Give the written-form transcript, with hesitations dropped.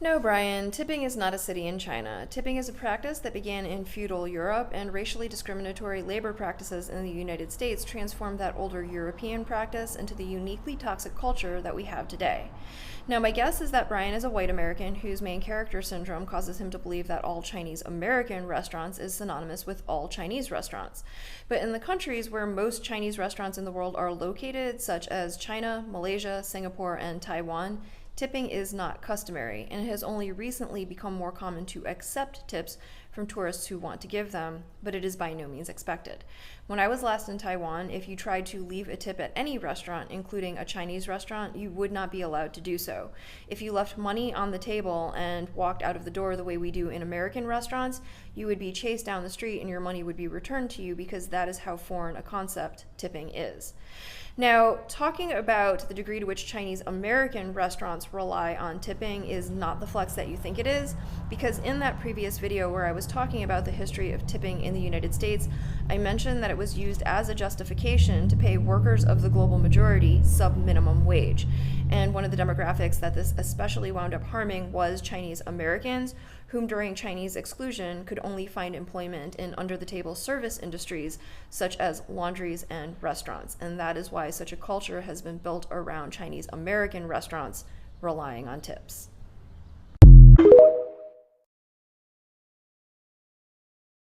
No, Brian, tipping is not a city in China. Tipping is a practice that began in feudal Europe, and racially discriminatory labor practices in the United States transformed that older European practice into the uniquely toxic culture that we have today. Now, my guess is that Brian is a white American whose main character syndrome causes him to believe that all Chinese American restaurants is synonymous with all Chinese restaurants. But in the countries where most Chinese restaurants in the world are located, such as China, Malaysia, Singapore, and Taiwan, tipping is not customary, and it has only recently become more common to accept tips from tourists who want to give them, but it is by no means expected. When I was last in Taiwan, if you tried to leave a tip at any restaurant, including a Chinese restaurant, you would not be allowed to do so. If you left money on the table and walked out of the door the way we do in American restaurants, you would be chased down the street and your money would be returned to you, because that is how foreign a concept tipping is. Now, talking about the degree to which Chinese American restaurants rely on tipping is not the flex that you think it is, because in that previous video where I was talking about the history of tipping in the United States, I mentioned that it was used as a justification to pay workers of the global majority sub-minimum wage. And one of the demographics that this especially wound up harming was Chinese Americans, whom during Chinese exclusion could only find employment in under-the-table service industries such as laundries and restaurants. And that is why such a culture has been built around Chinese American restaurants relying on tips.